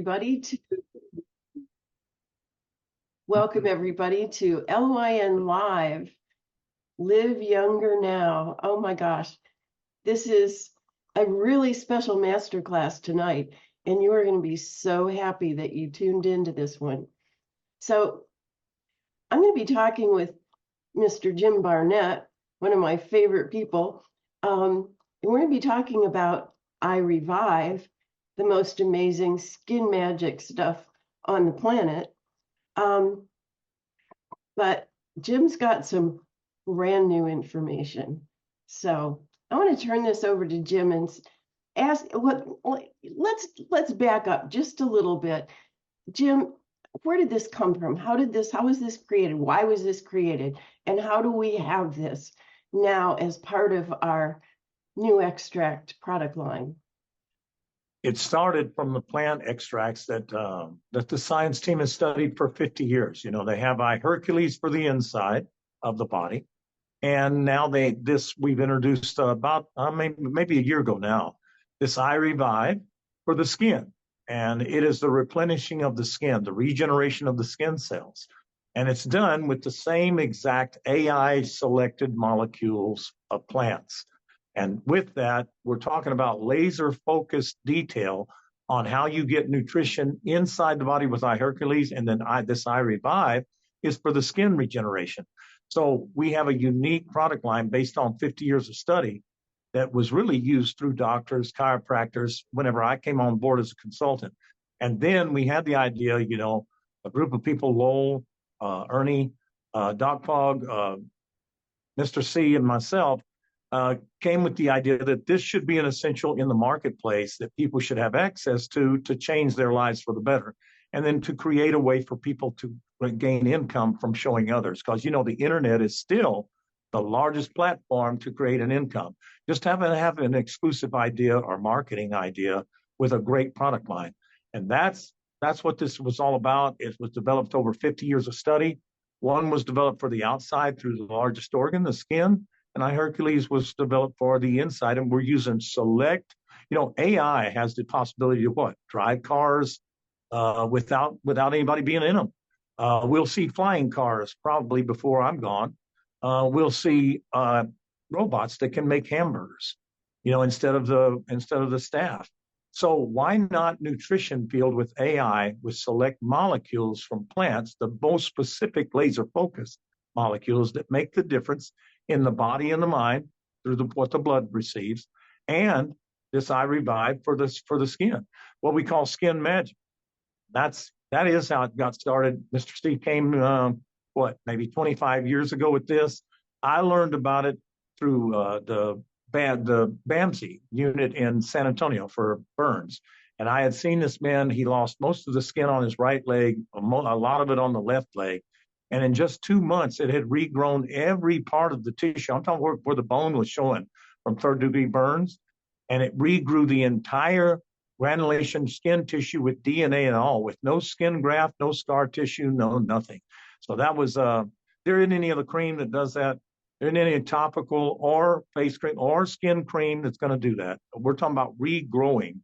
everybody to LYN Live, Live Younger Now. Oh my gosh, this is a really special masterclass tonight, and you are going to be so happy that you tuned into this one. So I'm going to be talking with Mr. Jim Barnett, one of my favorite people. And we're going to be talking about iRevive, the most amazing skin magic stuff on the planet. But Jim's got some brand new information. So I want to turn this over to Jim and ask let's back up just a little bit. Jim, where did this come from? How was this created? Why was this created? And how do we have this now as part of our new extract product line? It started from the plant extracts that the science team has studied for 50 years. You know, they have iHercules for the inside of the body. And now we've introduced about maybe a year ago now, this iRevive for the skin. And it is the replenishing of the skin, the regeneration of the skin cells. And it's done with the same exact AI selected molecules of plants. And with that, we're talking about laser focused detail on how you get nutrition inside the body with iHercules. And then this iRevive is for the skin regeneration. So we have a unique product line based on 50 years of study that was really used through doctors, chiropractors, whenever I came on board as a consultant. And then we had the idea, you know, a group of people, Lowell, Ernie, Doc Pog, Mr. C, and myself, came with the idea that this should be an essential in the marketplace that people should have access to change their lives for the better. And then to create a way for people to gain income from showing others. Because, you know, the internet is still the largest platform to create an income. Just have an exclusive idea or marketing idea with a great product line. And that's what this was all about. It was developed over 50 years of study. One was developed for the outside through the largest organ, the skin. And iHercules was developed for the inside. And we're using select, you know, AI has the possibility to what? Drive cars without anybody being in them. We'll see flying cars probably before I'm gone. We'll see robots that can make hamburgers, you know, instead of the staff. So why not nutrition field with AI with select molecules from plants, the most specific laser focused molecules that make the difference in the body and the mind through what the blood receives, and this iRevive for the skin, what we call skin magic. That is how it got started. Mr. Steve came, maybe 25 years ago with this. I learned about it through the BAMSI unit in San Antonio for burns. And I had seen this man, he lost most of the skin on his right leg, a lot of it on the left leg. And in just 2 months, it had regrown every part of the tissue. I'm talking where the bone was showing from third-degree burns. And it regrew the entire granulation skin tissue with DNA and all, with no skin graft, no scar tissue, no nothing. So that was, there isn't any other cream that does that. There isn't any topical or face cream or skin cream that's going to do that. We're talking about regrowing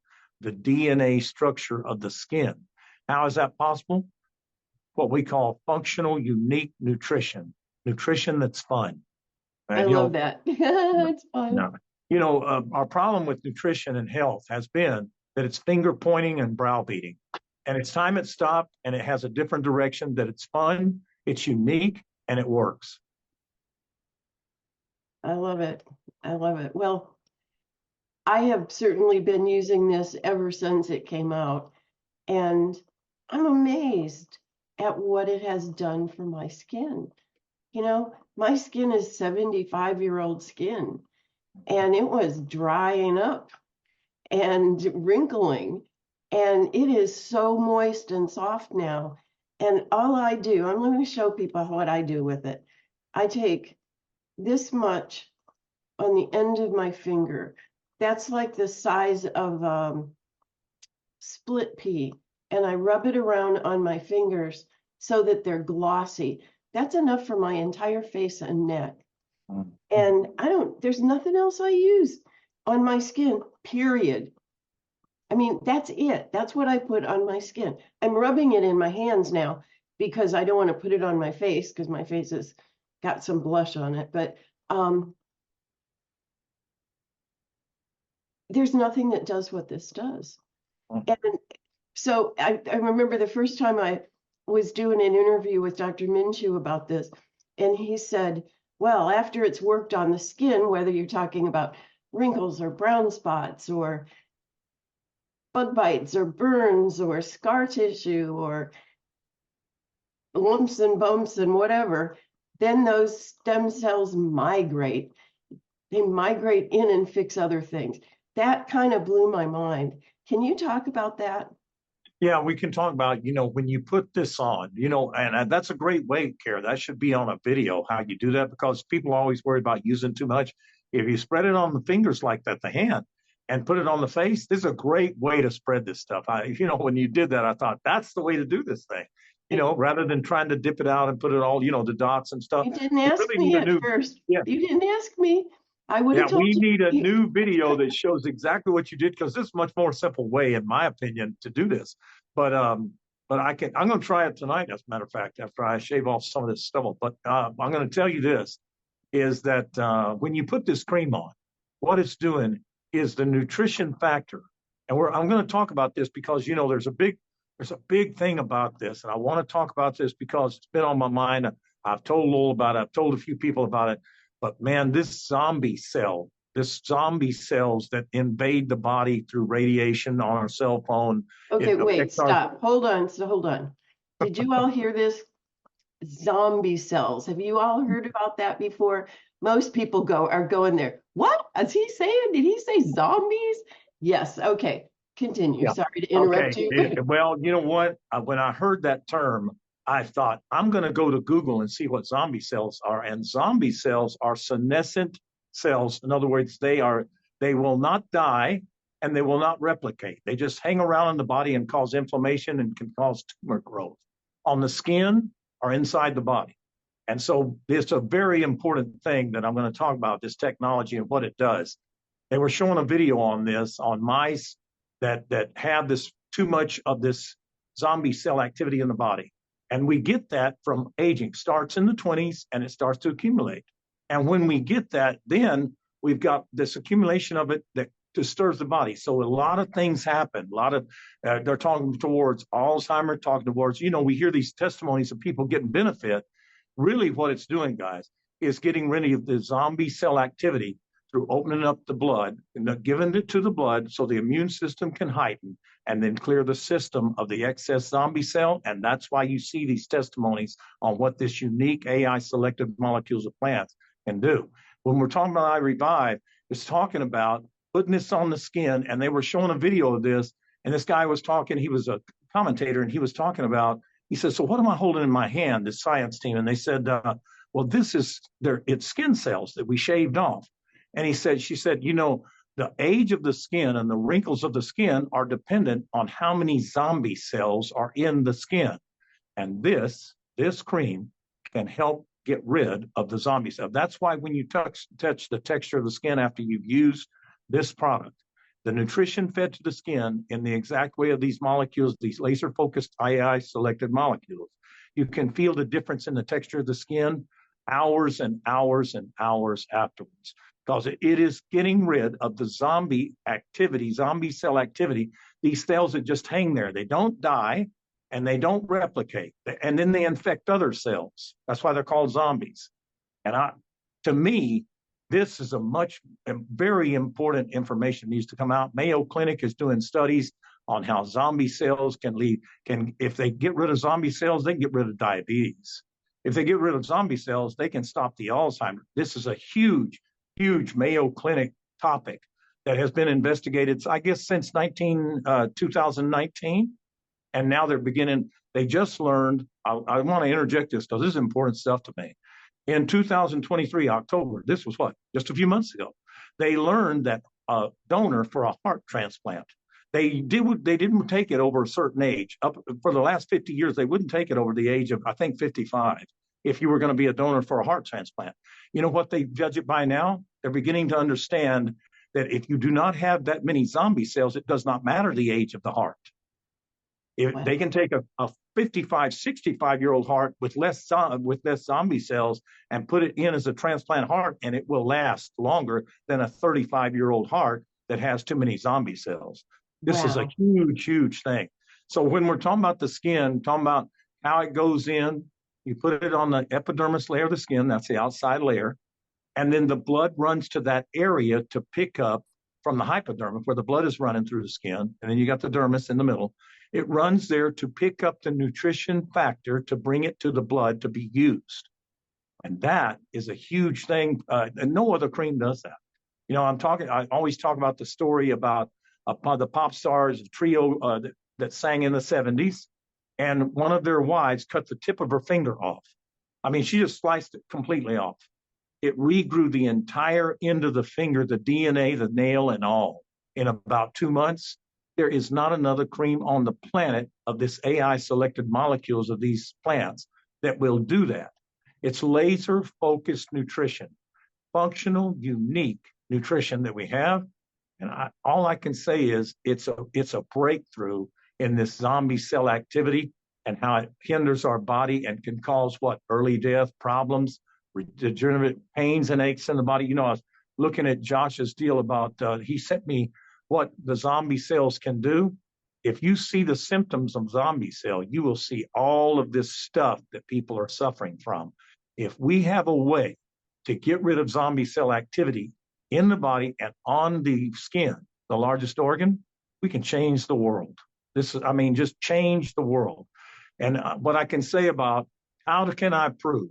the DNA structure of the skin. How is that possible? What we call functional, unique nutrition that's fun. I love that. It's fun. No. You know, our problem with nutrition and health has been that it's finger pointing and browbeating. And it's time it stopped, and it has a different direction, that it's fun, it's unique, and it works. I love it. I love it. Well, I have certainly been using this ever since it came out, and I'm amazed at what it has done for my skin. You know, my skin is 75-year-old skin, and it was drying up and wrinkling, and it is so moist and soft now. And all I do, I'm going to show people what I do with it. I take this much on the end of my finger. That's like the size of split pea, and I rub it around on my fingers so that they're glossy. That's enough for my entire face and neck. And there's nothing else I use on my skin, period. I mean, that's it. That's what I put on my skin. I'm rubbing it in my hands now because I don't want to put it on my face because my face has got some blush on it. But there's nothing that does what this does. And so I remember the first time I was doing an interview with Dr. Minshew about this, and he said, well, after it's worked on the skin, whether you're talking about wrinkles or brown spots or bug bites or burns or scar tissue or lumps and bumps and whatever, then those stem cells migrate. They migrate in and fix other things. That kind of blew my mind. Can you talk about that? Yeah, we can talk about, when you put this on, and that's a great way, Kara. That should be on a video, how you do that, because people always worry about using too much. If you spread it on the fingers like that, the hand, and put it on the face, this is a great way to spread this stuff. When you did that, I thought that's the way to do this thing, rather than trying to dip it out and put it all, the dots and stuff. You didn't We ask really me need a at new, first. yeah. You didn't ask me. I would have Yeah, told we you. need a new video that shows exactly what you did, because this is a much more simple way, in my opinion, to do this. But I'm going to try it tonight, as a matter of fact, after I shave off some of this stubble. But I'm going to tell you this, is that when you put this cream on, what it's doing is the nutrition factor. And I'm going to talk about this because, there's a big thing about this. And I want to talk about this because it's been on my mind. I've told Lowell about it. I've told a few people about it. But man, this zombie cells that invade the body through radiation on our cell phone. Okay, wait, stop. Hold on. Did you all hear this? Zombie cells. Have you all heard about that before? Most people are going there. What is he saying? Did he say zombies? Yes. Okay. Continue. Yeah. Sorry to interrupt you. Well, you know what? When I heard that term, I thought, I'm going to go to Google and see what zombie cells are. And zombie cells are senescent cells. In other words, they will not die and they will not replicate. They just hang around in the body and cause inflammation and can cause tumor growth on the skin or inside the body. And so it's a very important thing that I'm going to talk about, this technology and what it does. They were showing a video on this on mice that have this too much of this zombie cell activity in the body. And we get that from aging. Starts in the 20s and it starts to accumulate. And when we get that, then we've got this accumulation of it that disturbs the body. So a lot of things happen. A lot of they're talking towards Alzheimer's, talking towards, we hear these testimonies of people getting benefit. Really what it's doing, guys, is getting rid of the zombie cell activity through opening up the blood and giving it to the blood so the immune system can heighten and then clear the system of the excess zombie cell. And that's why you see these testimonies on what this unique AI selective molecules of plants can do. When we're talking about iRevive, it's talking about putting this on the skin, and they were showing a video of this, and this guy was talking, he was a commentator, and he was talking about, he said, so what am I holding in my hand, this science team? And they said, well, it's skin cells that we shaved off. And she said, the age of the skin and the wrinkles of the skin are dependent on how many zombie cells are in the skin. And this cream can help get rid of the zombie cell. That's why when you touch the texture of the skin after you've used this product, the nutrition fed to the skin in the exact way of these molecules, these laser-focused AI selected molecules, you can feel the difference in the texture of the skin hours and hours and hours afterwards, because it is getting rid of the zombie cell activity, these cells that just hang there. They don't die and they don't replicate. And then they infect other cells. That's why they're called zombies. And to me, this is very important information needs to come out. Mayo Clinic is doing studies on how zombie cells if they get rid of zombie cells, they can get rid of diabetes. If they get rid of zombie cells, they can stop the Alzheimer's. This is a huge Mayo Clinic topic that has been investigated, I guess, since 2019. And now they just learned, I want to interject this because this is important stuff to me. In 2023, October, this was just a few months ago, they learned that a donor for a heart transplant, they didn't take it over a certain age. For the last 50 years, they wouldn't take it over the age of, I think, 55 if you were going to be a donor for a heart transplant. You know what they judge it by now? They're beginning to understand that if you do not have that many zombie cells, it does not matter the age of the heart. If Wow. they can take a 55, 65-year-old heart with less zombie cells and put it in as a transplant heart, and it will last longer than a 35-year-old heart that has too many zombie cells. This is a Wow. huge, huge thing. So when we're talking about the skin, talking about how it goes in, you put it on the epidermis layer of the skin, that's the outside layer, and then the blood runs to that area to pick up from the hypodermis where the blood is running through the skin, and then you got the dermis in the middle. It runs there to pick up the nutrition factor to bring it to the blood to be used. And that is a huge thing. And no other cream does that. You know, I always talk about the story about the pop stars trio that sang in the 70s. And one of their wives cut the tip of her finger off. I mean, she just sliced it completely off. It regrew the entire end of the finger, the DNA, the nail, and all in about 2 months. There is not another cream on the planet of this AI selected molecules of these plants that will do that. It's laser focused nutrition, functional, unique nutrition that we have. And all I can say is it's a breakthrough in this zombie cell activity and how it hinders our body and can cause what? Early death, problems, degenerative pains and aches in the body. You know, I was looking at Josh's deal about, he sent me what the zombie cells can do. If you see the symptoms of zombie cell, you will see all of this stuff that people are suffering from. If we have a way to get rid of zombie cell activity in the body and on the skin, the largest organ, we can change the world. Just change the world. And what I can say about how can I prove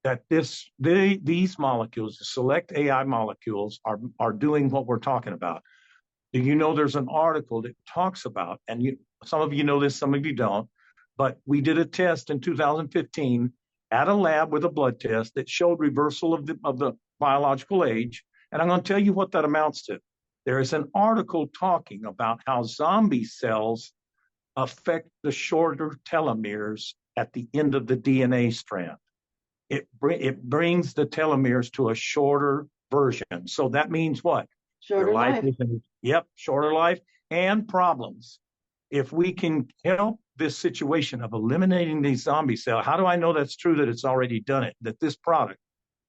that these molecules, the select AI molecules, are doing what we're talking about? Do you know there's an article that talks about, and some of you know this, some of you don't, but we did a test in 2015 at a lab with a blood test that showed reversal of the biological age. And I'm going to tell you what that amounts to. There is an article talking about how zombie cells affect the shorter telomeres at the end of the DNA strand. It brings the telomeres to a shorter version. So that means what? Your Shorter life life. is shorter life and problems. If we can help this situation of eliminating these zombie cells, how do I know that's true, that it's already done it, that this product,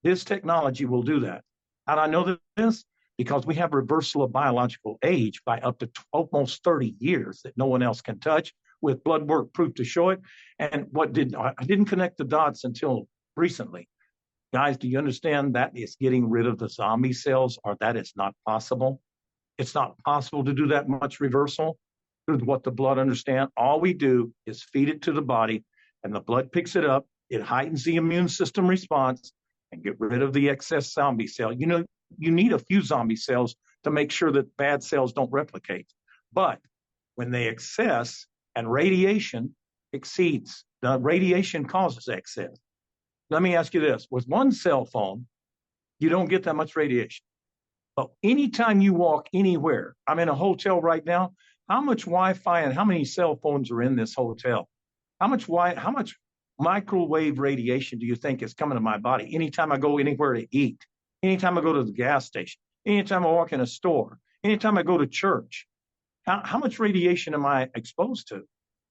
this technology will do that? How do I know this? Because we have reversal of biological age by up to almost 30 years that no one else can touch, with blood work proof to show it. And I didn't connect the dots until recently. Guys, do you understand that is getting rid of the zombie cells, or that is not possible? It's not possible to do that much reversal through what the blood understands. All we do is feed it to the body, and the blood picks it up. It heightens the immune system response and get rid of the excess zombie cell. You know, you need a few zombie cells to make sure that bad cells don't replicate. But when they excess and radiation exceeds, the radiation causes excess. Let me ask you this. With one cell phone, you don't get that much radiation. But anytime you walk anywhere, I'm in a hotel right now, how much Wi-Fi and how many cell phones are in this hotel? How much microwave radiation do you think is coming to my body anytime I go anywhere to eat, anytime I go to the gas station, anytime I walk in a store, anytime I go to church? How much radiation am I exposed to?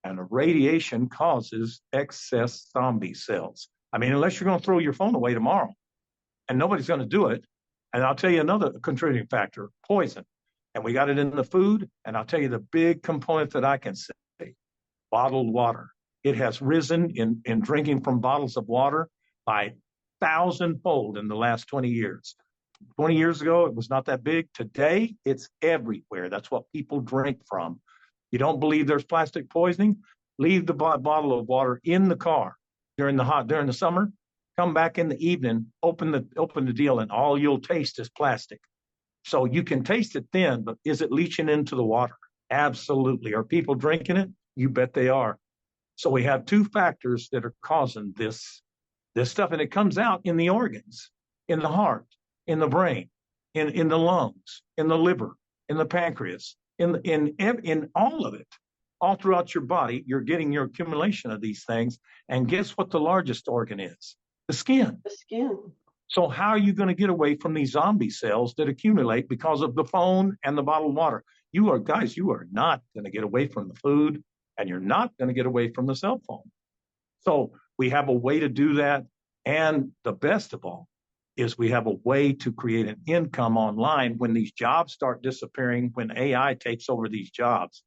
And the radiation causes excess zombie cells. I mean, unless you're going to throw your phone away tomorrow, and nobody's going to do it. And I'll tell you another contributing factor, poison. And we got it in the food. And I'll tell you the big component that I can say, bottled water. It has risen in drinking from bottles of water by 1,000-fold in the last 20 years. 20 years ago, it was not that big. Today, it's everywhere. That's what people drink from. You don't believe there's plastic poisoning? Leave the bottle of water in the car during the summer. Come back in the evening, open the deal, and all you'll taste is plastic. So you can taste it then, but is it leaching into the water? Absolutely. Are people drinking it? You bet they are. So we have two factors that are causing this stuff, and it comes out in the organs, in the heart, in the brain, in the lungs, in the liver, in the pancreas, in all of it. All throughout your body, you're getting your accumulation of these things. And guess what the largest organ is? The skin. The skin. So how are you going to get away from these zombie cells that accumulate because of the phone and the bottled water? You are, guys, you are not going to get away from the food, and you're not going to get away from the cell phone. So we have a way to do that. And the best of all is we have a way to create an income online when these jobs start disappearing, when AI takes over these jobs.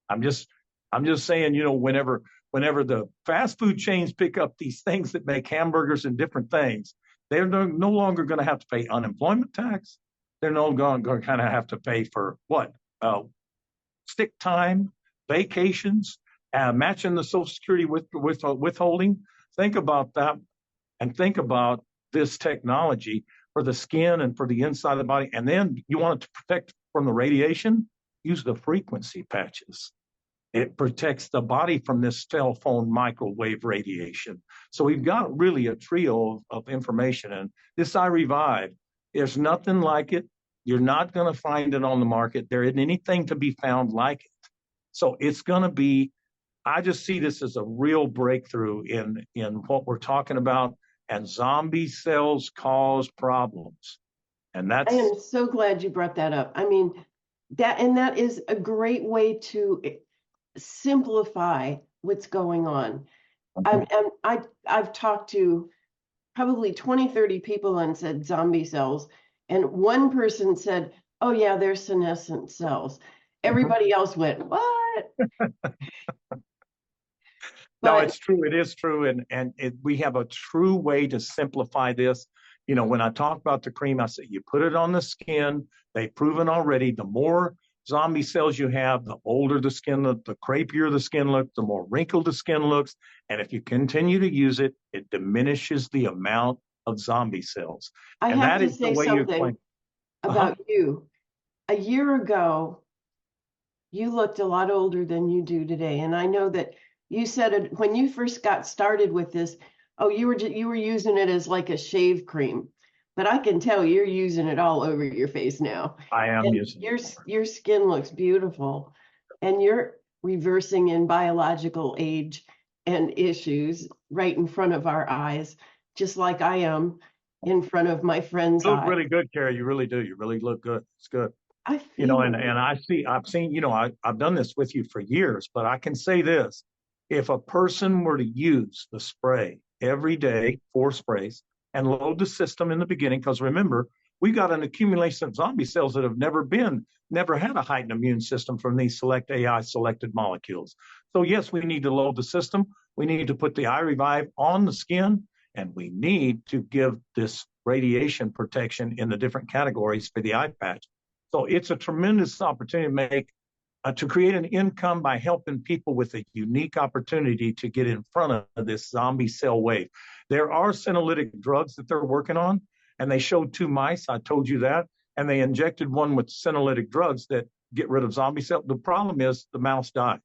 I'm just I'm just saying, whenever the fast food chains pick up these things that make hamburgers and different things, they're no longer going to have to pay unemployment tax. They're no longer going to kind of have to pay for what? Sick time, vacations, matching the Social Security with withholding. Think about that, and think about this technology for the skin and for the inside of the body. And then you want it to protect from the radiation, use the frequency patches. It protects the body from this cell phone microwave radiation. So we've got really a trio of information. And this iRevive, there's nothing like it. You're not going to find it on the market. There isn't anything to be found like it. So it's going to be, I just see this as a real breakthrough in what we're talking about. And zombie cells cause problems. And I am so glad you brought that up. I mean, that is a great way to simplify what's going on. I've talked to probably 20, 30 people and said zombie cells. And one person said, oh yeah, they're senescent cells. Everybody else went, what? No, it's true. It is true. And we have a true way to simplify this. When I talk about the cream, I say you put it on the skin. They've proven already the more zombie cells you have, the older the skin looks, the crepier the skin looks, the more wrinkled the skin looks. And if you continue to use it, it diminishes the amount of zombie cells. I have to say something about you. A year ago, you looked a lot older than you do today. And I know that you said it when you first got started with this, oh, you were using it as like a shave cream. But I can tell you're using it all over your face now. I am using it. Your skin looks beautiful, and you're reversing in biological age and issues right in front of our eyes, just like I am in front of my friend's You look eye. really good, Carrie. You really do. You really look good. It's good. I feel and I've seen, I've done this with you for years, but I can say this. If a person were to use the spray every day, 4 sprays, and load the system in the beginning, because remember, we got an accumulation of zombie cells that have never had a heightened immune system from these select AI selected molecules. So yes, we need to load the system. We need to put the iRevive on the skin, and we need to give this radiation protection in the different categories for the eye patch. So it's a tremendous opportunity to create an income by helping people with a unique opportunity to get in front of this zombie cell wave. There are senolytic drugs that they're working on, and they showed 2 mice. I told you that. And they injected one with senolytic drugs that get rid of zombie cells. The problem is the mouse died.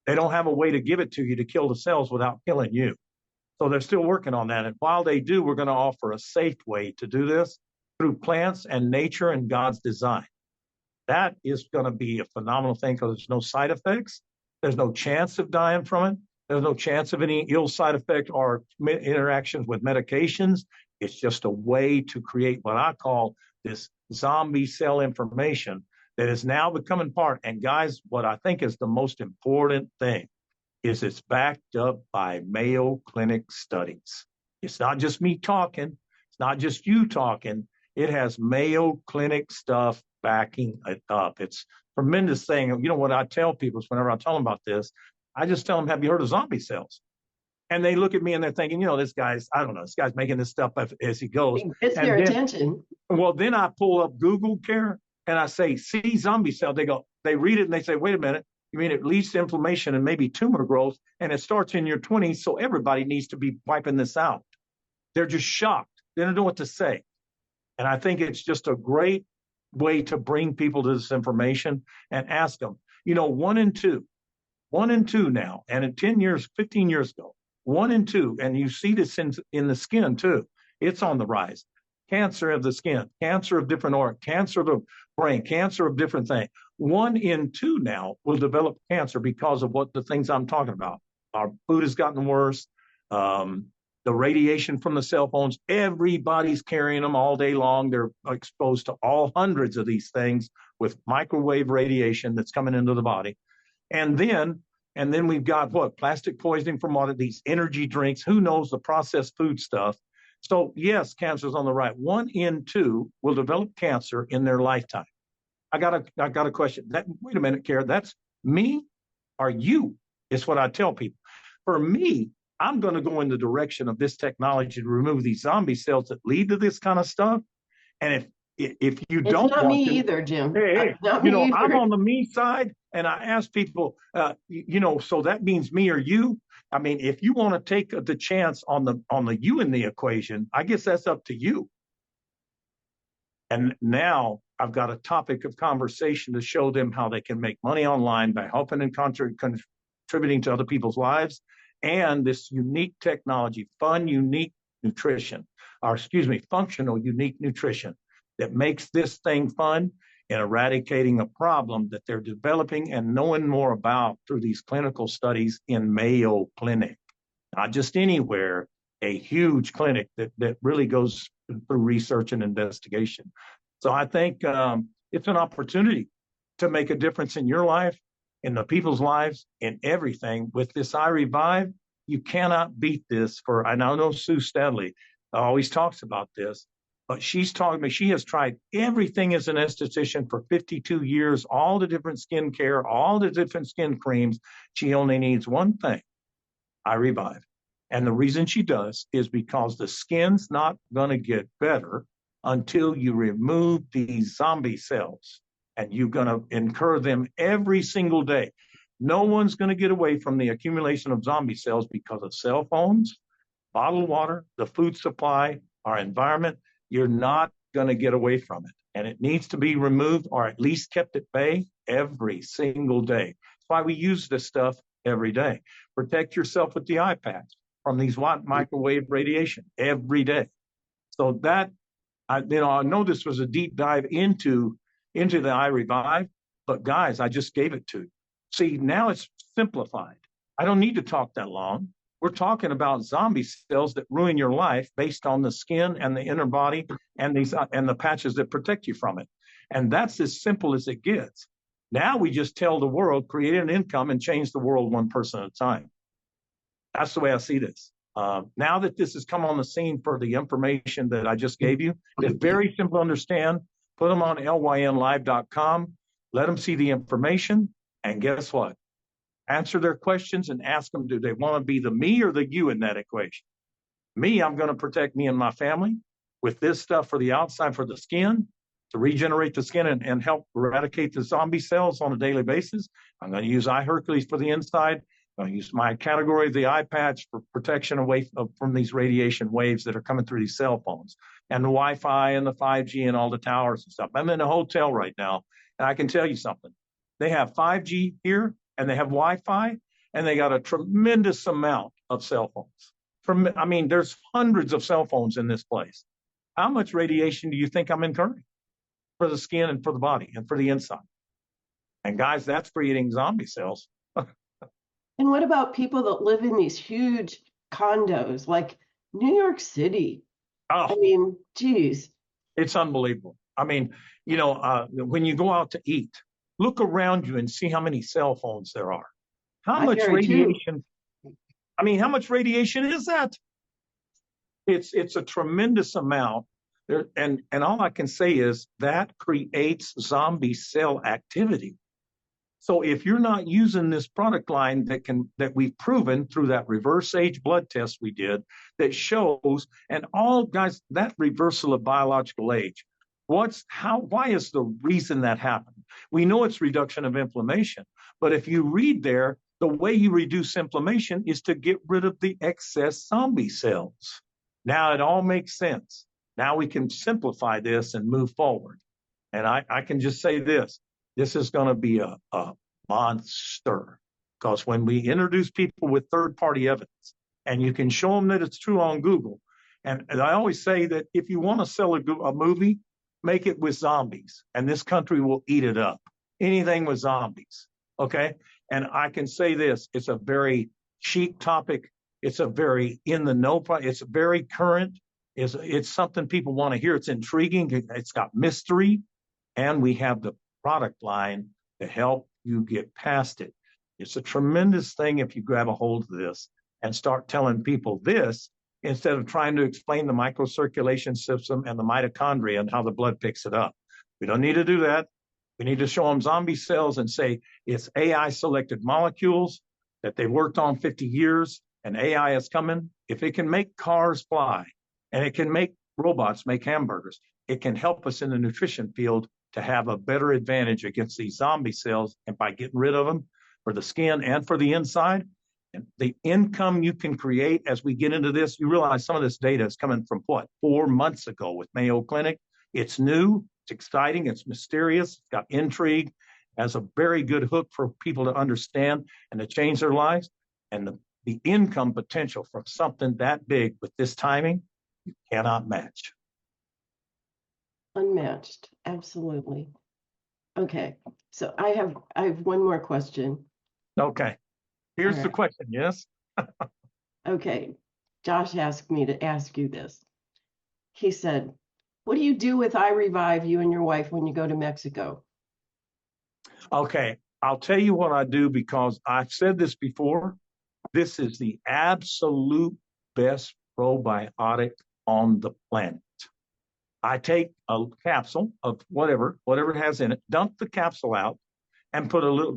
They don't have a way to give it to you to kill the cells without killing you. So they're still working on that. And while they do, we're going to offer a safe way to do this through plants and nature and God's design. That is going to be a phenomenal thing because there's no side effects. There's no chance of dying from it. There's no chance of any ill side effect or interactions with medications. It's just a way to create what I call this zombie cell information that is now becoming part. And guys, what I think is the most important thing is it's backed up by Mayo Clinic studies. It's not just me talking. It's not just you talking. It has Mayo Clinic stuff backing it up. It's a tremendous thing. What I tell people is whenever I tell them about this, I just tell them, have you heard of zombie cells? And they look at me and they're thinking, this guy's making this stuff up as he goes. It's their attention. Well, then I pull up Google Care and I say, see zombie cell. They read it and they say, wait a minute. You mean it leads to inflammation and maybe tumor growth, and it starts in your 20s, so everybody needs to be wiping this out. They're just shocked. They don't know what to say. And I think it's just a great way to bring people to this information and ask them, 1 in 2 now, and in 10 years, 15 years ago, 1 in 2, and you see this in the skin too. It's on the rise. Cancer of the skin, cancer of different organs, cancer of the brain, cancer of different things. 1 in 2 now will develop cancer because of the things I'm talking about. Our food has gotten worse. The radiation from the cell phones, everybody's carrying them all day long. They're exposed to all hundreds of these things with microwave radiation that's coming into the body. And then we've got what? Plastic poisoning from all of these energy drinks. Who knows the processed food stuff? So yes, cancer's on the right. 1 in 2 will develop cancer in their lifetime. I got a question. Wait a minute, Kara. That's me or you? Is what I tell people. For me, I'm going to go in the direction of this technology to remove these zombie cells that lead to this kind of stuff. And if you It's don't not want me to, either, Jim. hey, Not me I'm either. on the me side, and I ask people, so that means me or you. I mean, if you want to take the chance on the you in the equation, I guess that's up to you. And now I've got a topic of conversation to show them how they can make money online by helping and contributing to other people's lives, and this unique technology, functional, unique nutrition that makes this thing fun in eradicating a problem that they're developing and knowing more about through these clinical studies in Mayo Clinic. Not just anywhere, a huge clinic that really goes through research and investigation. So I think it's an opportunity to make a difference in your life, in the people's lives, in everything. With this iRevive, you cannot beat this. And I know Sue Stanley always talks about this, but she's talking to me. She has tried everything as an esthetician for 52 years, all the different skin care, all the different skin creams. She only needs one thing, iRevive. And the reason she does is because the skin's not going to get better until you remove these zombie cells, and you're going to incur them every single day. No one's going to get away from the accumulation of zombie cells because of cell phones, bottled water, the food supply, our environment. You're not going to get away from it. And it needs to be removed or at least kept at bay every single day. That's why we use this stuff every day. Protect yourself with the iPads from these microwave radiation every day. So that, I know this was a deep dive into the iRevive, but guys, I just gave it to you. See, now it's simplified. I don't need to talk that long. We're talking about zombie cells that ruin your life based on the skin and the inner body and the patches that protect you from it. And that's as simple as it gets. Now we just tell the world, create an income and change the world one person at a time. That's the way I see this. Now that this has come on the scene for the information that I just gave you, it's very simple to understand. Put them on lynlive.com, let them see the information, and guess what? Answer their questions and ask them, do they want to be the me or the you in that equation? Me, I'm going to protect me and my family with this stuff for the outside, for the skin, to regenerate the skin and help eradicate the zombie cells on a daily basis. I'm going to use iHercules for the inside. I'm going to use my category of the eye patch for protection away from these radiation waves that are coming through these cell phones and the Wi-Fi and the 5G and all the towers and stuff. I'm in a hotel right now, and I can tell you something. They have 5G here, and they have Wi-Fi, and they got a tremendous amount of cell phones. There's hundreds of cell phones in this place. How much radiation do you think I'm incurring for the skin and for the body and for the inside? And guys, that's creating zombie cells. And what about people that live in these huge condos like New York City? Oh, I mean, geez. It's unbelievable. When you go out to eat, look around you and see how many cell phones there are. How much radiation? How much radiation is that? It's a tremendous amount. And all I can say is that creates zombie cell activity. So if you're not using this product line that we've proven through that reverse age blood test we did that shows, and all guys, that reversal of biological age, why is the reason that happened? We know it's reduction of inflammation, but if you read there, the way you reduce inflammation is to get rid of the excess zombie cells. Now it all makes sense. Now we can simplify this and move forward. And I can just say this is going to be a monster, because when we introduce people with third-party evidence and you can show them that it's true on Google, and I always say that if you want to sell a movie, make it with zombies, and this country will eat it up. Anything with zombies, okay? And I can say this, it's a very chic topic. It's a very in the know. It's very current. It's something people want to hear. It's intriguing. It's got mystery, and we have the product line to help you get past it. It's a tremendous thing if you grab a hold of this and start telling people this instead of trying to explain the microcirculation system and the mitochondria and how the blood picks it up. We don't need to do that. We need to show them zombie cells and say it's AI selected molecules that they've worked on 50 years and AI is coming. If it can make cars fly and it can make robots make hamburgers, it can help us in the nutrition field to have a better advantage against these zombie cells. And by getting rid of them for the skin and for the inside, and the income you can create as we get into this, you realize some of this data is coming from what, 4 months ago with Mayo Clinic. It's new, it's exciting, it's mysterious, it's got intrigue, has a very good hook for people to understand and to change their lives. And the income potential from something that big with this timing, you cannot match. Unmatched, absolutely. Okay, so I have one more question. Okay, here's the question, yes? Okay, Josh asked me to ask you this. He said, what do you do with iRevive, you and your wife, when you go to Mexico? Okay, I'll tell you what I do because I've said this before. This is the absolute best probiotic on the planet. I take a capsule of whatever it has in it, dump the capsule out, and put a little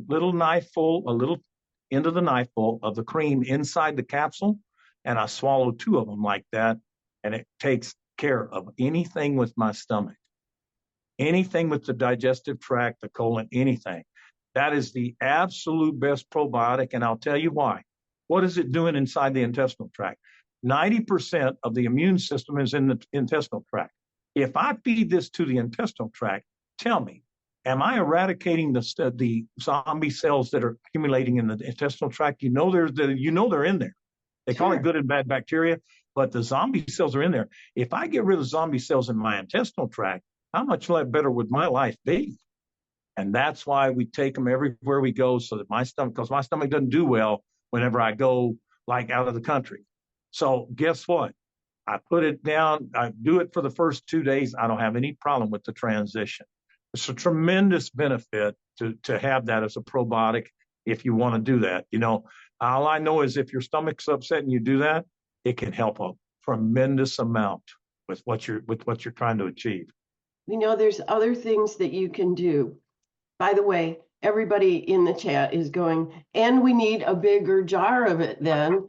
into the knife full of the cream inside the capsule, and I swallow 2 of them like that, and it takes care of anything with my stomach, anything with the digestive tract, the colon, anything. That is the absolute best probiotic, and I'll tell you why. What is it doing inside the intestinal tract? 90% of the immune system is in the intestinal tract. If I feed this to the intestinal tract, tell me, am I eradicating the zombie cells that are accumulating in the intestinal tract? You know they're in there. They call it good and bad bacteria, but the zombie cells are in there. If I get rid of zombie cells in my intestinal tract, how much better would my life be? And that's why we take them everywhere we go, so that because my stomach doesn't do well whenever I go like out of the country. So guess what? I put it down. I do it for the first 2 days. I don't have any problem with the transition. It's a tremendous benefit to have that as a probiotic if you want to do that. All I know is if your stomach's upset and you do that, it can help a tremendous amount with what you're trying to achieve. There's other things that you can do. By the way, everybody in the chat is going, and we need a bigger jar of it then.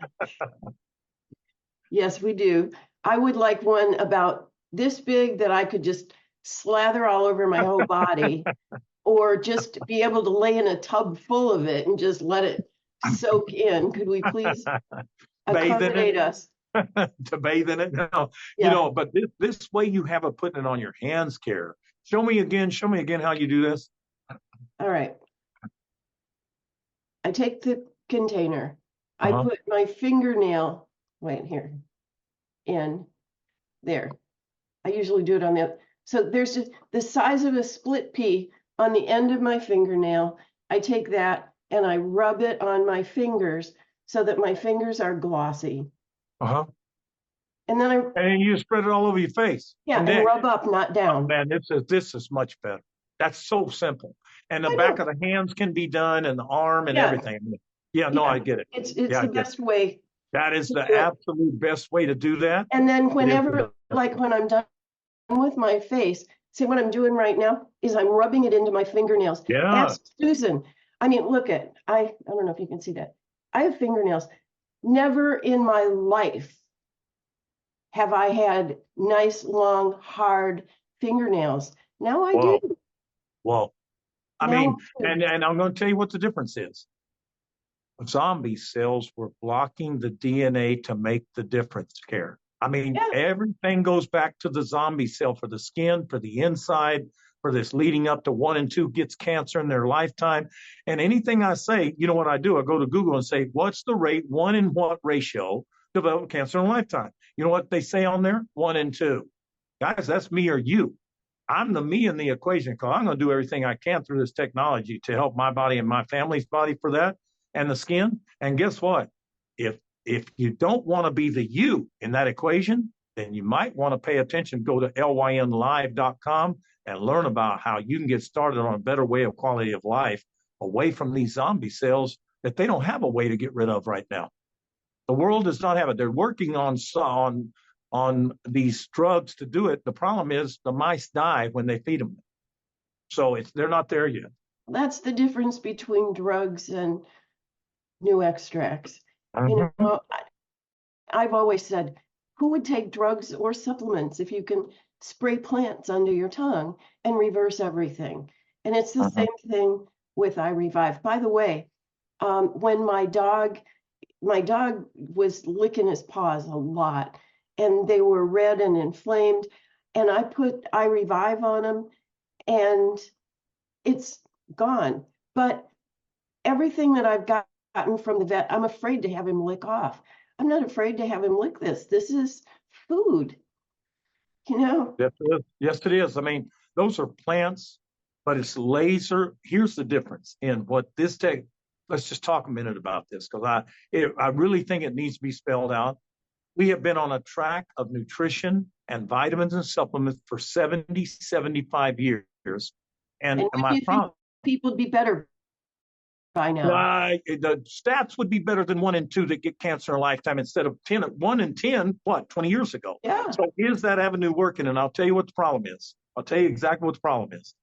Yes, we do. I would like one about this big that I could just slather all over my whole body, or just be able to lay in a tub full of it and just let it soak in. Could we please accommodate us? To bathe in it? No. Yeah. But this way you have it putting it on your hands, Care. Show me again how you do this. All right. I take the container. I put my fingernail in there. I usually do it on the, so there's just the size of a split pea on the end of my fingernail. I take that and I rub it on my fingers so that my fingers are glossy. And then you spread it all over your face. Yeah, and rub up, not down. Oh, man, this is much better. That's so simple. And the back of the hands can be done, and the arm and everything. I get it. It's the best way. That is the absolute best way to do that. And then whenever, like when I'm done with my face, see what I'm doing right now is I'm rubbing it into my fingernails. Yeah. Ask Susan. I mean, look at, I don't know if you can see that. I have fingernails. Never in my life have I had nice, long, hard fingernails. Now I do. Well, and I'm going to tell you what the difference is. Zombie cells were blocking the DNA to make the difference, Care. Everything goes back to the zombie cell for the skin, for the inside, for this leading up to 1 and 2 gets cancer in their lifetime. And anything I say, you know what I do? I go to Google and say, what's the rate, 1 in what ratio develop cancer in a lifetime? You know what they say on there? 1 in 2. Guys, that's me or you. I'm the me in the equation, because I'm going to do everything I can through this technology to help my body and my family's body for that, and the skin. And guess what? If If you don't want to be the you in that equation, then you might want to pay attention. Go to lynlive.com and learn about how you can get started on a better way of quality of life away from these zombie cells that they don't have a way to get rid of right now. The world does not have it. They're working on these drugs to do it. The problem is the mice die when they feed them. So they're not there yet. That's the difference between drugs and new extracts. You Mm-hmm. know, I've always said, who would take drugs or supplements if you can spray plants under your tongue and reverse everything? And it's the Mm-hmm. same thing with iRevive. By the way, when my dog was licking his paws a lot, and they were red and inflamed, and I put iRevive on him, and it's gone. But everything that I've gotten from the vet, I'm afraid to have him lick off. I'm not afraid to have him lick this. This is food, you know? Yes, it is. Yes, it is. I mean, those are plants, but it's laser. Here's the difference in what this tech. Let's just talk a minute about this because I really think it needs to be spelled out. We have been on a track of nutrition and vitamins and supplements for 70, 75 years. And And my you think problem, people would be better by now? the stats would be better than 1 in 2 that get cancer in a lifetime instead of 1 in 10, 20 years ago. Yeah. So is that avenue working? And I'll tell you what the problem is. I'll tell you exactly what the problem is.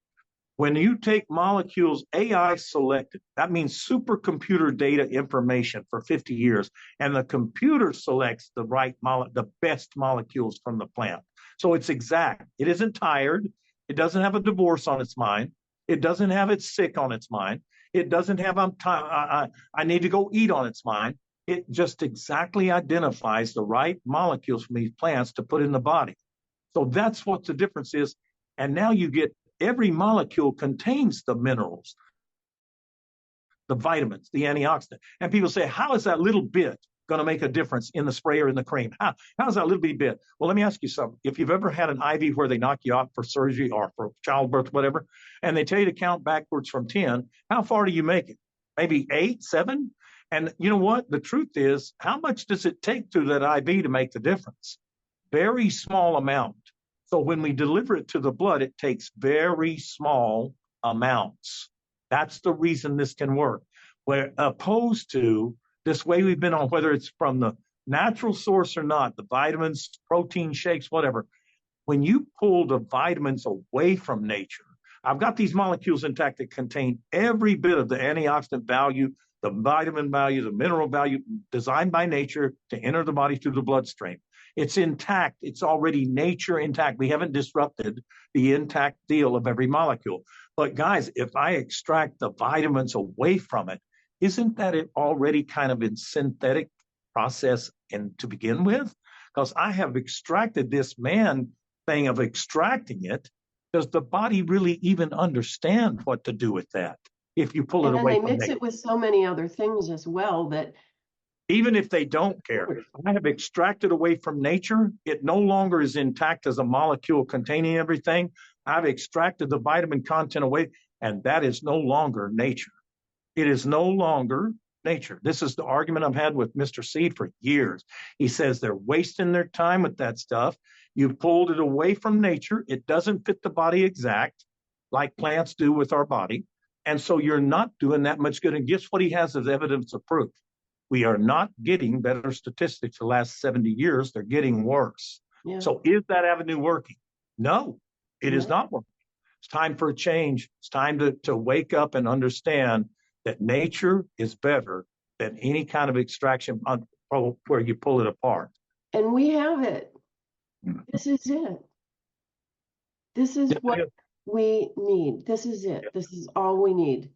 When you take molecules AI selected, that means supercomputer data information for 50 years, and the computer selects the best molecules from the plant. So it's exact. It isn't tired. It doesn't have a divorce on its mind. It doesn't have it's sick on its mind. It doesn't have I need to go eat on its mind. It just exactly identifies the right molecules from these plants to put in the body. So that's what the difference is. And now you get every molecule contains the minerals, the vitamins, the antioxidant. And people say, how is that little bit going to make a difference in the spray or in the cream? How's that little bit? Well, let me ask you something. If you've ever had an IV where they knock you out for surgery or for childbirth, whatever, and they tell you to count backwards from 10, how far do you make it? Maybe 8, 7? And you know what? The truth is, how much does it take through that IV to make the difference? Very small amount. So when we deliver it to the blood, it takes very small amounts. That's the reason this can work. Where opposed to this way we've been on, whether it's from the natural source or not, the vitamins, protein shakes, whatever. When you pull the vitamins away from nature, I've got these molecules intact that contain every bit of the antioxidant value, the vitamin value, the mineral value designed by nature to enter the body through the bloodstream. It's intact. It's already nature intact. We haven't disrupted the intact deal of every molecule. But guys, if I extract the vitamins away from it, isn't that it already kind of in synthetic process and to begin with? Because I have extracted this man thing of extracting it. Does the body really even understand what to do with that if you pull it And then away they from mix nature? it with so many other things as well that Even if they don't care, I have extracted away from nature. It no longer is intact as a molecule containing everything. I've extracted the vitamin content away, and that is no longer nature. It is no longer nature. This is the argument I've had with Mr. C for years. He says they're wasting their time with that stuff. You've pulled it away from nature. It doesn't fit the body exact like plants do with our body. And so you're not doing that much good. And guess what he has as evidence of proof? We are not getting better statistics the last 70 years. They're getting worse. yeah. So is that avenue working? No, it is No. not working. It's time for a change. It's time to wake up and understand that nature is better than any kind of extraction where you pull it apart. And we have it. This is it. This is Yes, what it is. we need. This is it. This is all we need.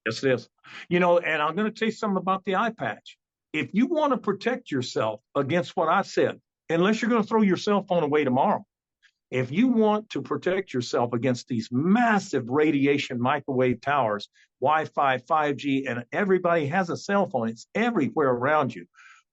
Yes, it is. You know, and I'm going to tell you something about the eye patch. If you want to protect yourself against what I said, unless you're going to throw your cell phone away tomorrow, if you want to protect yourself against these massive radiation microwave towers, Wi-Fi, 5G, and everybody has a cell phone, it's everywhere around you.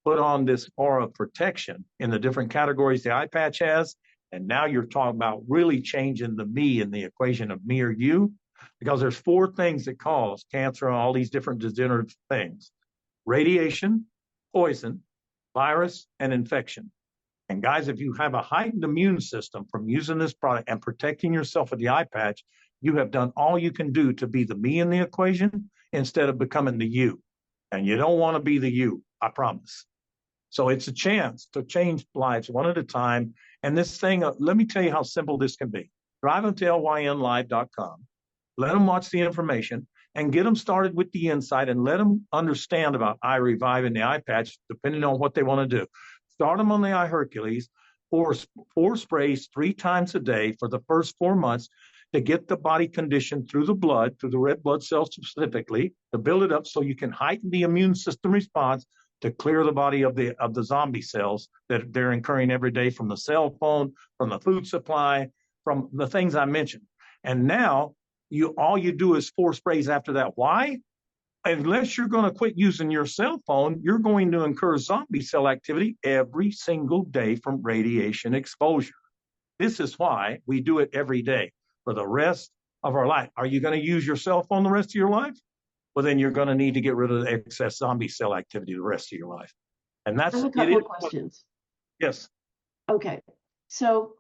Put on this aura of protection in the different categories the eye patch has. And now you're talking about really changing the me in the equation of me or you, because there's 4 things that cause cancer and all these different degenerative things: radiation, poison, virus, and infection. And guys, if you have a heightened immune system from using this product and protecting yourself with the eye patch, you have done all you can do to be the me in the equation instead of becoming the you. And you don't want to be the you, I promise. So it's a chance to change lives one at a time. And this thing, let me tell you how simple this can be. Drive them to lynlive.com. Let them watch the information and get them started with the insight and let them understand about iRevive and the eye patch, depending on what they want to do. Start them on the iHercules, four sprays 3 times a day for the first 4 months to get the body conditioned through the blood, through the red blood cells specifically, to build it up so you can heighten the immune system response to clear the body of the zombie cells that they're incurring every day from the cell phone, from the food supply, from the things I mentioned. And now all you do is 4 sprays after that. Why? Unless you're going to quit using your cell phone, you're going to incur zombie cell activity every single day from radiation exposure. This is why we do it every day for the rest of our life. Are you going to use your cell phone the rest of your life? Well, then you're going to need to get rid of the excess zombie cell activity the rest of your life. And I that's have a couple of questions. Yes. Okay. So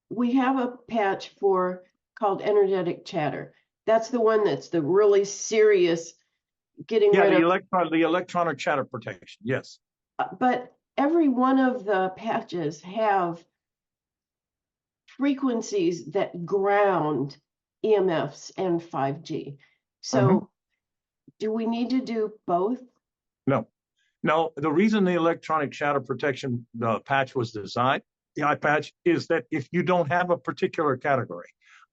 we have a patch called energetic chatter. That's the one that's the really serious getting rid of. The electronic chatter protection. Yes. But every one of the patches have frequencies that ground EMFs and 5G. So do we need to do both? No. The reason the electronic shatter protection patch was designed, the eye patch, is that if you don't have a particular category,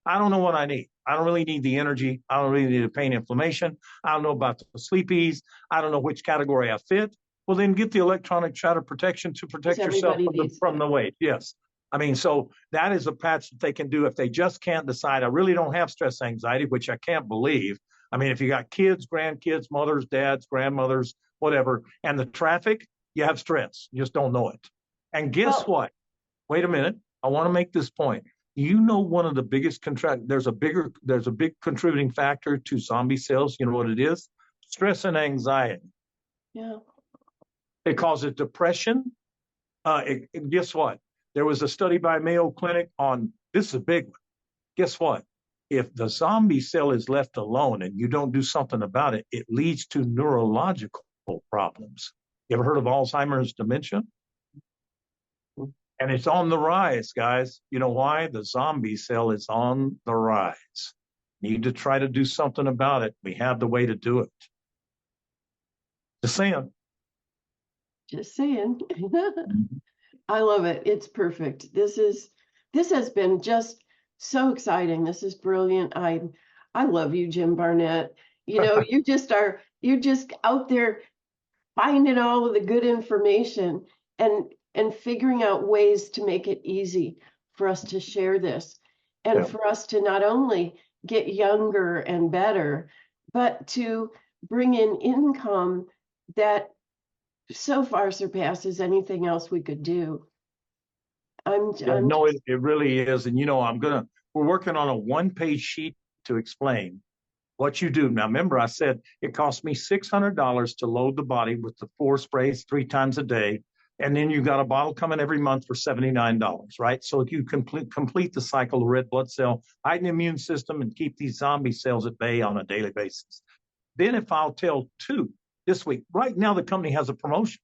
I don't know what I need. I don't really need the energy. I don't really need the pain inflammation. I don't know about the sleepies. I don't know which category I fit. Well, then get the electronic shatter protection to protect yourself from the weight. Yes. I mean, so that is a patch that they can do if they just can't decide. I really don't have stress anxiety, which I can't believe. I mean, if you got kids, grandkids, mothers, dads, grandmothers, whatever, and the traffic, you have stress. You just don't know it. And guess what? Wait a minute. I want to make this point. You know, one of the biggest there's a big contributing factor to zombie cells. You know what it is? Stress and anxiety. Yeah. It causes depression. Guess what? There was a study by Mayo Clinic on, this is a big one. Guess what? If the zombie cell is left alone and you don't do something about it, it leads to neurological problems. You ever heard of Alzheimer's dementia? And it's on the rise, guys. You know why? The zombie cell is on the rise. Need to try to do something about it. We have the way to do it. Just saying. Just saying. I love it. It's perfect. This has been just so exciting. This is brilliant. I love you, Jim Barnett. You know, you're just out there finding all of the good information and figuring out ways to make it easy for us to share this and for us to not only get younger and better, but to bring in income that so far surpasses anything else we could do. It really is. And, you know, we're working on a 1-page sheet to explain what you do. Now, remember, I said it cost me $600 to load the body with the 4 sprays 3 times a day. And then you got a bottle coming every month for $79, right? So if you complete the cycle of red blood cell, heighten the immune system, and keep these zombie cells at bay on a daily basis. Then if I'll tell 2 this week, right now the company has a promotion.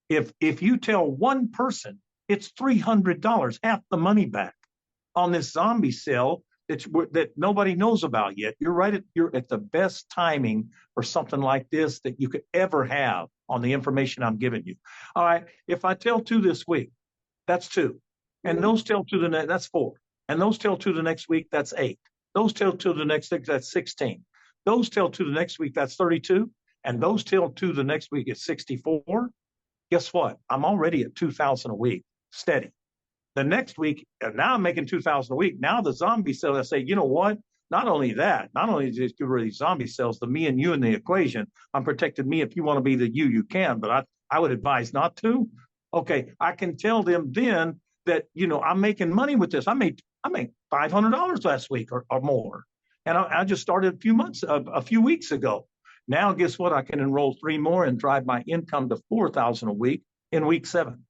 If you tell 1 person, it's $300, half the money back on this zombie cell that nobody knows about yet. You're at the best timing for something like this that you could ever have on the information I'm giving you. All right, if I tell 2 this week, that's 2. And those tell 2 the next, that's 4. And those tell 2 the next week, that's 8. Those tell 2 the next week, that's 16. Those tell 2 the next week, that's 32. And those tell 2 the next week, it's 64. Guess what? I'm already at 2,000 a week, steady. The next week, and now I'm making 2,000 a week. Now the zombie cells, I say, you know what? Not only just get rid of these zombie cells, the me and you in the equation, I'm protecting me. If you want to be the you can, but I would advise not to. Okay, I can tell them then that, you know, I'm making money with this. I made $500 last week or more. And I just started a few weeks ago. Now, guess what? I can enroll 3 more and drive my income to $4,000 a week in week 7.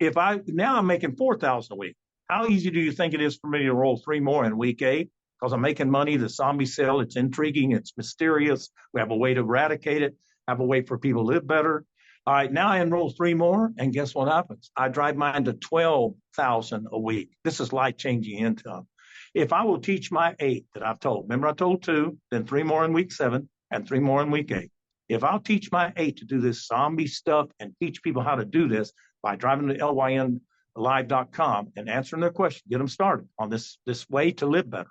Now I'm making 4,000 a week. How easy do you think it is for me to roll 3 more in week 8? Because I'm making money, the zombie cell, it's intriguing, it's mysterious. We have a way to eradicate it, have a way for people to live better. All right, now I enroll 3 more, and guess what happens? I drive mine to 12,000 a week. This is life-changing income. If I will teach my 8 that I've told, remember I told 2, then 3 more in week 7, and 3 more in week 8. If I'll teach my 8 to do this zombie stuff and teach people how to do this by driving to lynlive.com and answering their question, get them started on this way to live better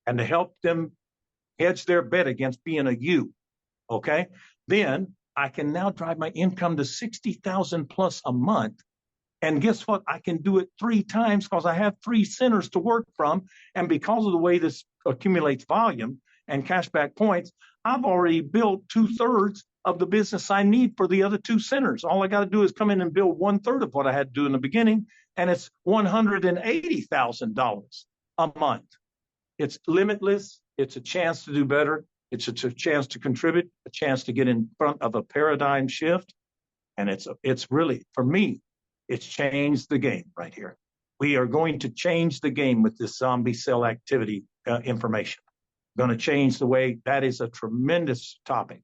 and to help them hedge their bet against being a you, okay? Then I can now drive my income to 60,000 plus a month. And guess what? I can do it 3 times because I have 3 centers to work from. And because of the way this accumulates volume and cashback points, I've already built 2/3 of the business I need for the other 2 centers. All I got to do is come in and build 1/3 of what I had to do in the beginning. And it's $180,000 a month. It's limitless. It's a chance to do better. It's a chance to contribute, a chance to get in front of a paradigm shift. And it's really, for me, it's changed the game right here. We are going to change the game with this zombie cell activity information. Going to change the way. That is a tremendous topic.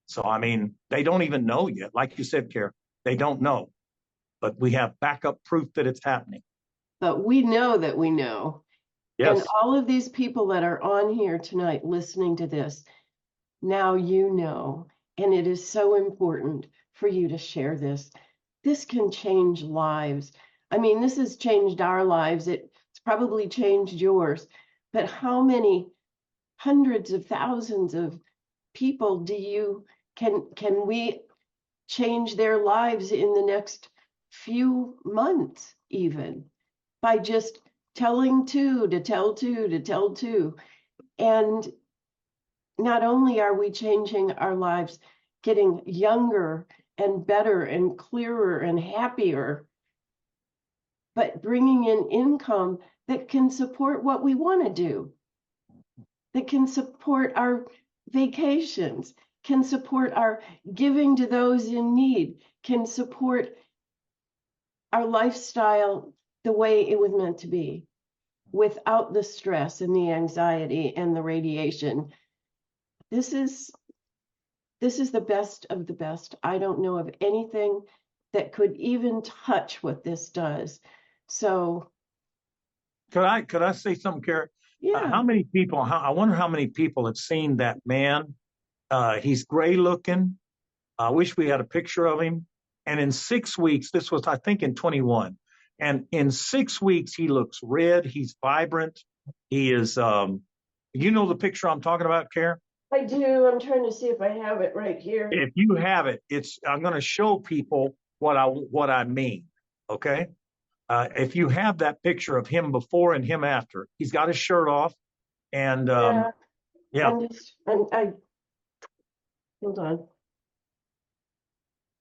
So, I mean, they don't even know yet. Like you said, Kara, they don't know. But we have backup proof that it's happening. But we know that we know. Yes. And all of these people that are on here tonight listening to this, now you know. And it is so important for you to share this. This can change lives. I mean, this has changed our lives. It's probably changed yours. But how many hundreds of thousands of people can we change their lives in the next few months, even by just telling 2 to tell 2 to tell 2? And not only are we changing our lives, getting younger and better and clearer and happier, but bringing in income that can support what we want to do, that can support our vacations, can support our giving to those in need, can support our lifestyle the way it was meant to be, without the stress and the anxiety and the radiation. This is the best of the best. I don't know of anything that could even touch what this does. So could I say something, Kara? yeah. How many people? I wonder how many people have seen that man. He's gray looking. I wish we had a picture of him. And in 6 weeks, this was, I think, in 21. And in 6 weeks, he looks red. He's vibrant. He is, you know the picture I'm talking about, Kara? I do. I'm trying to see if I have it right here. If you have it, I'm going to show people what I mean. Okay. If you have that picture of him before and him after, he's got his shirt off, and yeah. Hold on.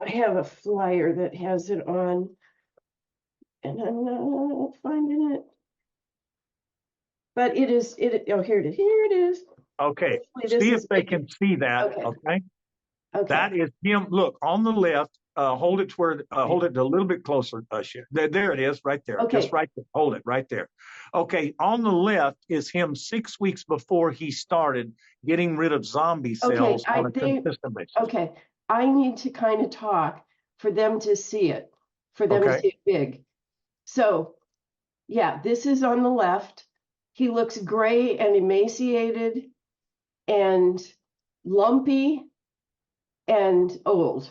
I have a flyer that has it on, and I'm not finding it. But oh, here it is. Here it is. Okay. See if they can see that. Okay. That is him. Look on the left. Hold it hold it a little bit closer. There it is, right there. Okay. Just right there. Hold it right there. Okay. On the left is him 6 weeks before he started getting rid of zombie cells on a consistent basis. Okay. I need to kind of talk for them to see it, to see it big. So, yeah, this is on the left. He looks gray and emaciated and lumpy and old.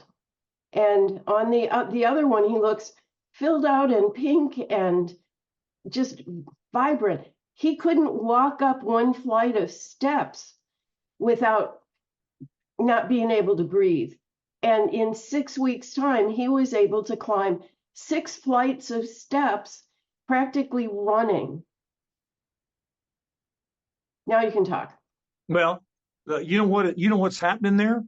And on the other one, he looks filled out and pink and just vibrant. He couldn't walk up one flight of steps without not being able to breathe. And in 6 weeks' time, he was able to climb 6 flights of steps, practically running. Now you can talk. Well, you know what's happening there?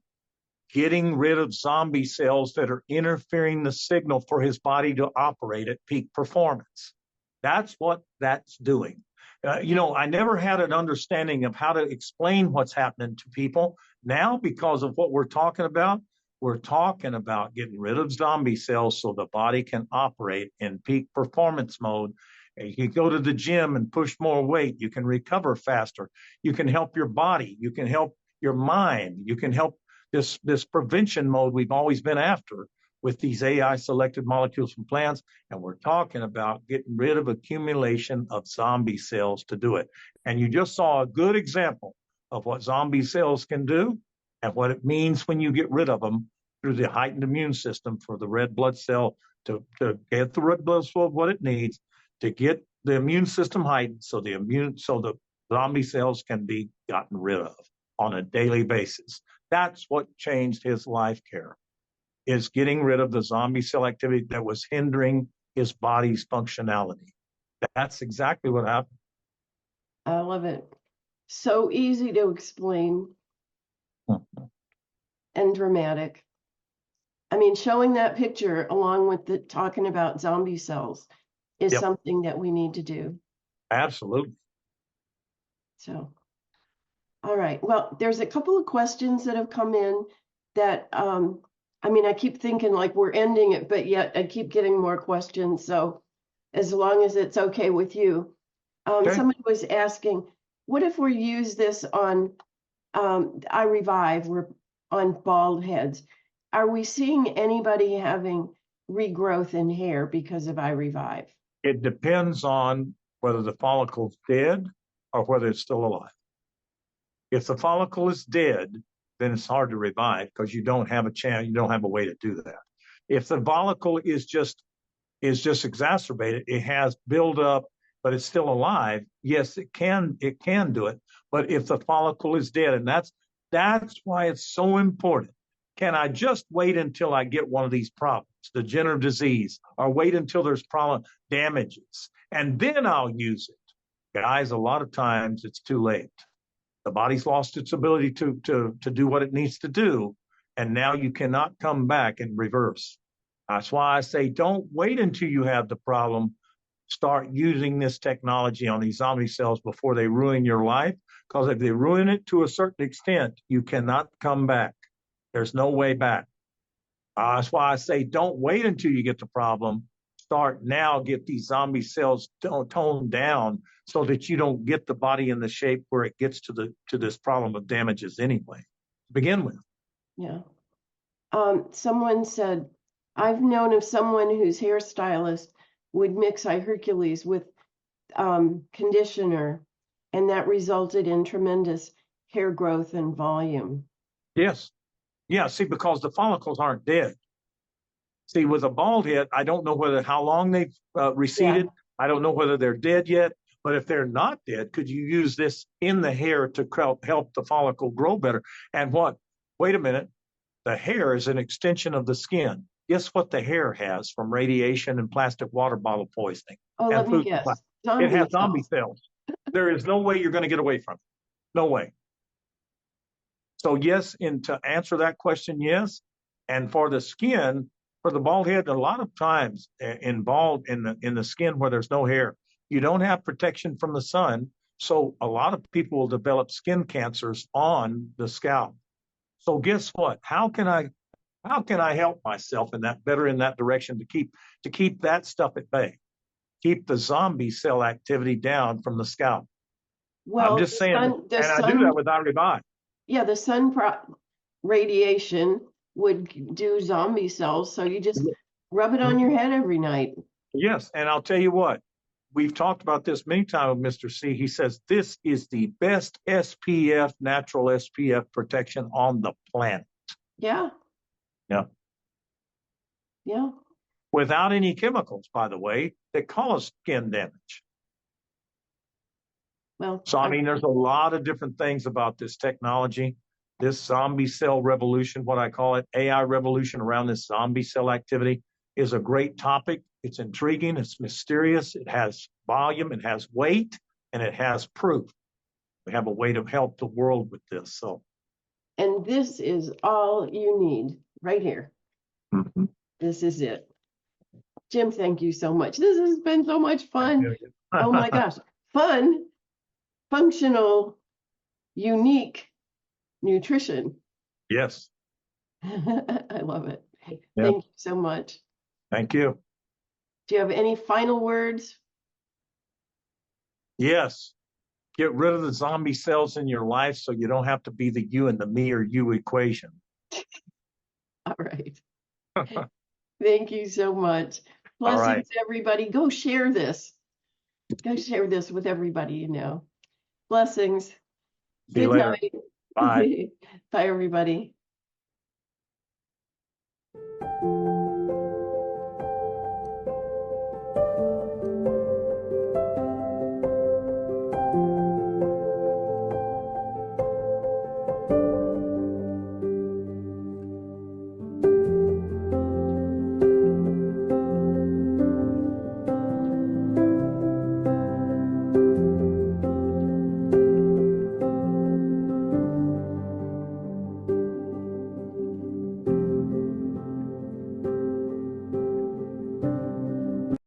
Getting rid of zombie cells that are interfering the signal for his body to operate at peak performance. That's what that's doing. I never had an understanding of how to explain what's happening to people. Now, because of what we're talking about, we're talking about getting rid of zombie cells so the body can operate in peak performance mode. You can go to the gym and push more weight. You can recover faster. You can help your body. You can help your mind. You can help this prevention mode we've always been after with these AI selected molecules from plants. And we're talking about getting rid of accumulation of zombie cells to do it. And you just saw a good example of what zombie cells can do and what it means when you get rid of them through the heightened immune system for the red blood cell to get the red blood cell what it needs to get the immune system heightened so the zombie cells can be gotten rid of on a daily basis. That's what changed his life care, is getting rid of the zombie cell activity that was hindering his body's functionality. That's exactly what happened. I love it. So easy to explain and dramatic. I mean, showing that picture along with the talking about zombie cells is Yep. something that we need to do. Absolutely. So, all right. Well, there's a couple of questions that have come in that, I mean, I keep thinking like we're ending it, but yet I keep getting more questions. So as long as it's okay with you. Okay. Somebody was asking, what if we use this on iRevive, we're on bald heads? Are we seeing anybody having regrowth in hair because of iRevive? It depends on whether the follicle's dead or whether it's still alive. If the follicle is dead, then it's hard to revive because you don't have a chance, you don't have a way to do that. If the follicle is just exacerbated, it has build up, but it's still alive, yes, it can do it. But if the follicle is dead, and that's why it's so important. Can I just wait until I get one of these problems, degenerative disease, or wait until there's problem damages, and then I'll use it? Guys, a lot of times it's too late. The body's lost its ability to do what it needs to do, and now you cannot come back and reverse. That's why I say don't wait until you have the problem. Start using this technology on these zombie cells before they ruin your life, because if they ruin it to a certain extent, you cannot come back. There's no way back. That's why I say don't wait until you get the problem. Start now, get these zombie cells toned down so that you don't get the body in the shape where it gets to this problem of damages anyway, to begin with. Yeah. Someone said, I've known of someone whose hairstylist would mix iHercules with conditioner, and that resulted in tremendous hair growth and volume. Yes. Yeah, see, because the follicles aren't dead. See, with a bald head, I don't know how long they've receded. Yeah. I don't know whether they're dead yet. But if they're not dead, could you use this in the hair to help the follicle grow better? And what? Wait a minute. The hair is an extension of the skin. Guess what the hair has from radiation and plastic water bottle poisoning? Oh, let me guess. It has zombie cells. There is no way you're going to get away from it. No way. So yes, and to answer that question, yes. And for the skin, for the bald head, a lot of times in the skin where there's no hair, you don't have protection from the sun. So a lot of people will develop skin cancers on the scalp. So guess what? How can I help myself in that direction to keep that stuff at bay? Keep the zombie cell activity down from the scalp. Well, I'm just saying, I do that with iRevive. Yeah, the sun radiation would do zombie cells, so you just rub it on your head every night. Yes, and I'll tell you what, we've talked about this many times with Mr. C. He says this is the best SPF, natural SPF protection on the planet. Yeah. Yeah. Yeah. Without any chemicals, by the way, that cause skin damage. Well, so I mean, there's a lot of different things about this technology, this zombie cell revolution, what I call it, AI revolution around this zombie cell activity is a great topic. It's intriguing. It's mysterious. It has volume. It has weight, and it has proof. We have a way to help the world with this. So, and this is all you need right here. Mm-hmm. This is it. Jim, thank you so much. This has been so much fun. Oh my gosh. Fun, functional, unique nutrition. Yes. I love it. Yeah. Thank you so much. Thank you. Do you have any final words? Yes. Get rid of the zombie cells in your life so you don't have to be the you and the me or you equation. All right. Thank you so much. All right. Blessings, everybody. Go share this. Go share this with everybody you know. Blessings. See you Good later. night. Bye. Bye, everybody.